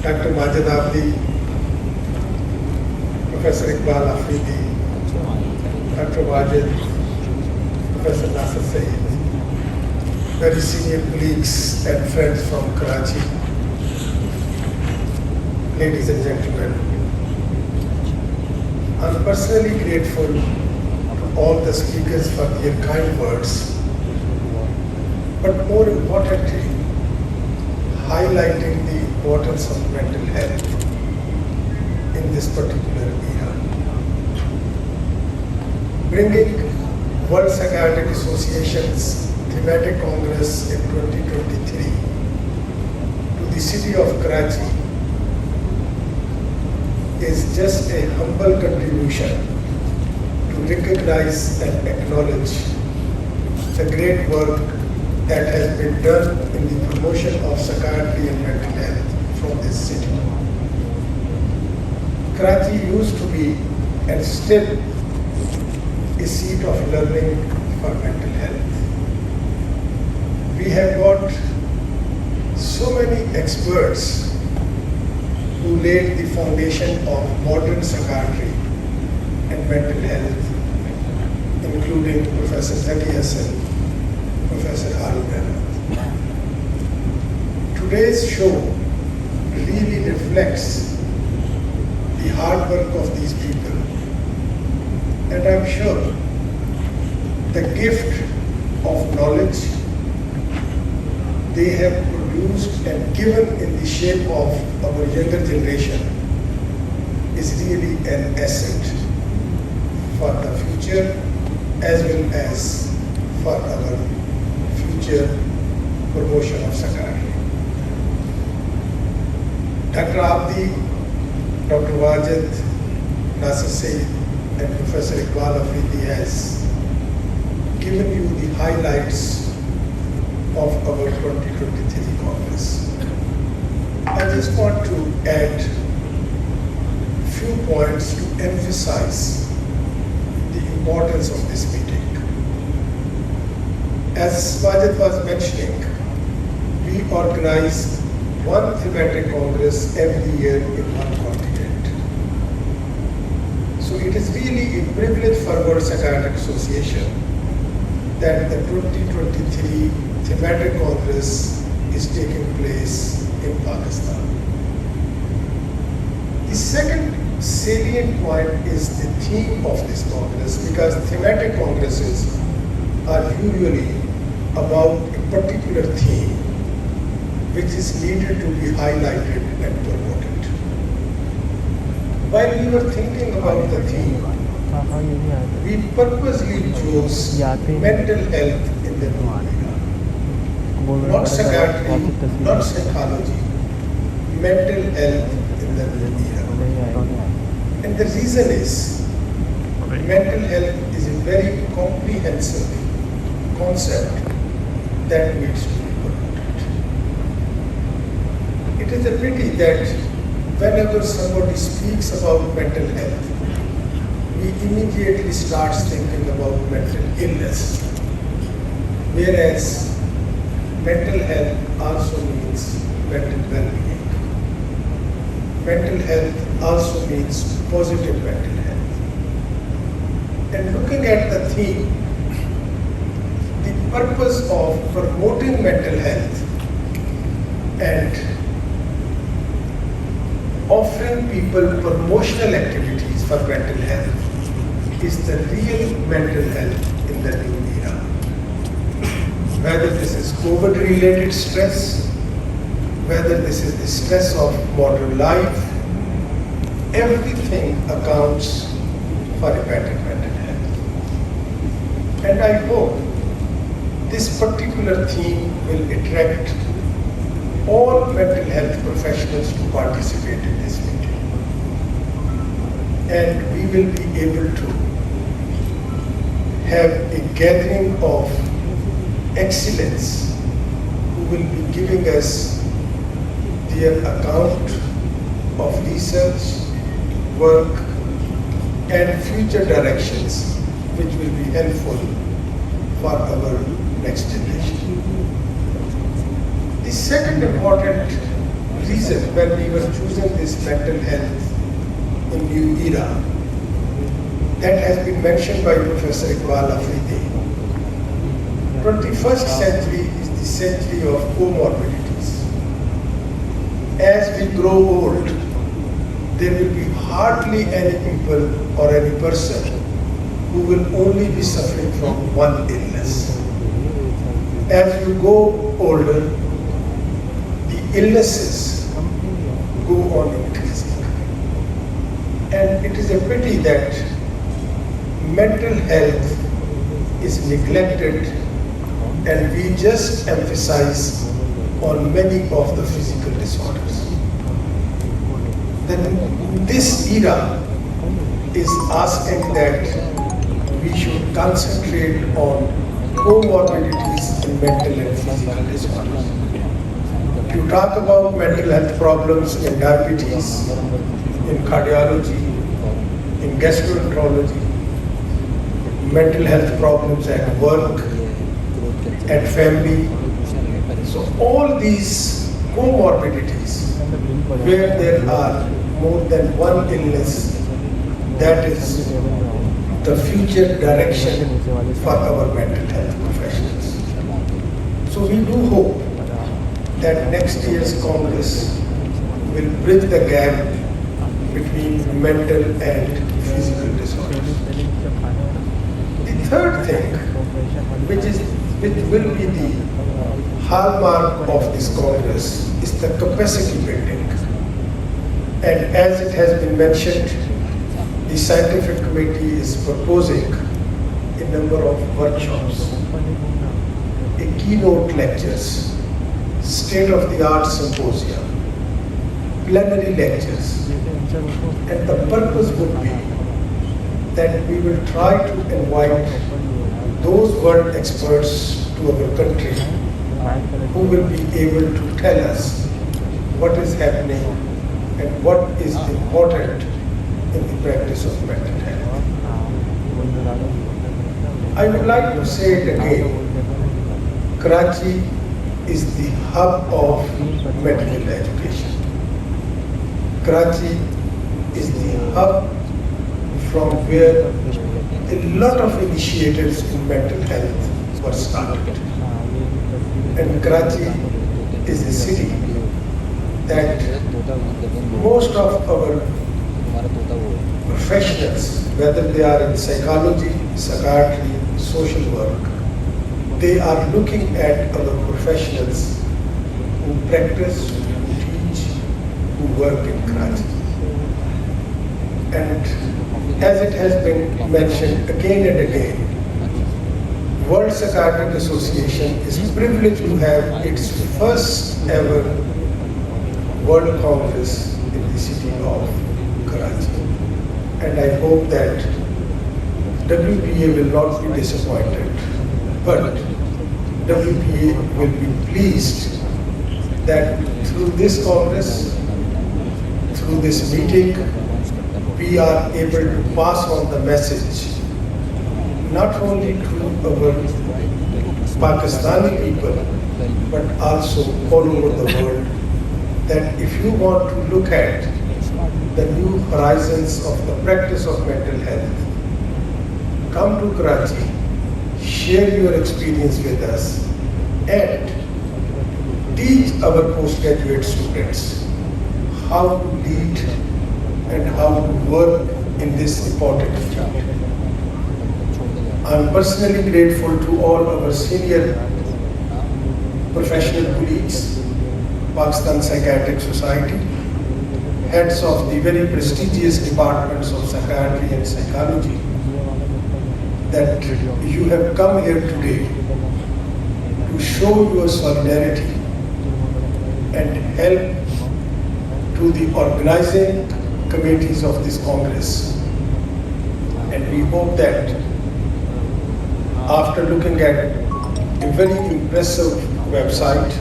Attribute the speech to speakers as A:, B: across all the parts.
A: Dr. Majid Abdi, Professor Iqbal Afridi, Dr. Majid, Professor Nasser Saeed, very senior colleagues and friends from Karachi, ladies and gentlemen. I'm personally grateful to all the speakers for their kind words, but more importantly, highlighting the importance of mental health in this particular era. Bringing World Psychiatric Association's Thematic Congress in 2023 to the city of Karachi is just a humble contribution to recognize and acknowledge the great work that has been done in the promotion of psychiatry and mental health from this city. Karachi used to be and still a seat of learning for mental health. We have got so many experts who laid the foundation of modern psychiatry and mental health, including Professor Zaki Hassan, Professor Harun Ahmed. Today's show really reflects the hard work of these people, and I'm sure the gift of knowledge they have produced and given in the shape of our younger generation is really an asset for the future as well as for our future promotion of psychiatry. Dr. Abdi, Dr. Wajid, Nasser Saeed, and Professor Iqbal Afridi has given you the highlights of our 2023 Congress. I just want to add a few points to emphasize the importance of this meeting. As Wajid was mentioning, we organize one thematic congress every year in one continent. So it is really a privilege for World Psychiatric Association that the 2023 thematic congress is taking place in Pakistan. The second salient point is the theme of this congress, because thematic congresses are usually about a particular theme which is needed to be highlighted and promoted. While we were thinking about the theme, we purposely chose mental health in the new era. Not psychiatry, not psychology, mental health in the new era. And the reason is, mental health is a very comprehensive concept that needs to be promoted. It is a pity that whenever somebody speaks about mental health, we immediately start thinking about mental illness, whereas mental health also means mental well-being. Mental health also means positive mental health. And looking at the theme, the purpose of promoting mental health and offering people promotional activities for mental health is the real mental health in the new era. Whether this is COVID-related stress, whether this is the stress of modern life, everything accounts for a better mental health. And I hope this particular theme will attract all mental health professionals to participate in this meeting. And we will be able to have a gathering of excellence who will be giving us their account of research, work, and future directions which will be helpful for our next generation. The second important reason, when we were choosing this mental health in new era, that has been mentioned by Professor Iqbal Afridi. 21st century is the century of comorbidities. As we grow old, there will be hardly any people or any person who will only be suffering from one illness. As you go older, the illnesses go on increasing. And it is a pity that mental health is neglected and we just emphasize on many of the physical disorders. Then this era is asking that we should concentrate on comorbidities in mental and physical disorders. You talk about mental health problems in diabetes, in cardiology, in gastroenterology, mental health problems at work, at family. So all these comorbidities, where there are more than one illness, that is the future direction for our mental health professionals. So we do hope that next year's Congress will bridge the gap between mental and physical disorders. The third thing, which will be the hallmark of this Congress, is the capacity building. And as it has been mentioned, the scientific committee is proposing a number of workshops, a keynote lectures, state-of-the-art symposia, plenary lectures. And the purpose would be that we will try to invite those world experts to our country who will be able to tell us what is happening and what is important in the practice of mental health. I would like to say it again, Karachi is the hub of medical education. Karachi is the hub from where a lot of initiatives in mental health were started. And Karachi is a city that most of our professionals, whether they are in psychology, psychiatry, social work, they are looking at our professionals who practice, who teach, who work in Karachi. And as it has been mentioned again and again, World Psychiatric Association is privileged to have its first ever World Congress in the city of Karachi. And I hope that WPA will not be disappointed, but WPA will be pleased that through this Congress, through this meeting, we are able to pass on the message not only to our Pakistani people, but also all over the world, that if you want to look at the new horizons of the practice of mental health, come to Karachi, share your experience with us, and teach our postgraduate students how to lead and how to work in this important field. I'm personally grateful to all our senior professional colleagues, Pakistan Psychiatric Society, heads of the very prestigious departments of psychiatry and psychology, that you have come here today to show your solidarity and help to the organizing committees of this Congress. And we hope that after looking at a very impressive website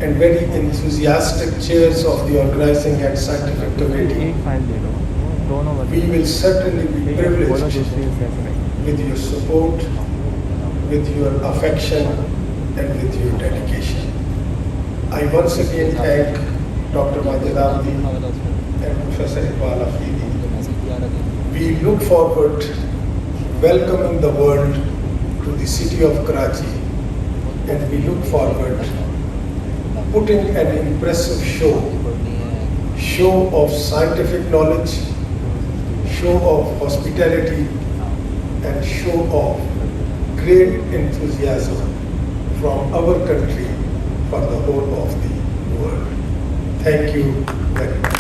A: and very enthusiastic chairs of the organizing and scientific committee, we will certainly be privileged with your support, with your affection, and with your dedication. I once again thank Dr. Majid and Professor Iqbal Afridi. We look forward to welcoming the world to the city of Karachi, and we look forward putting an impressive show of scientific knowledge, show of hospitality, and show of great enthusiasm from our country for the whole of the world. Thank you very much.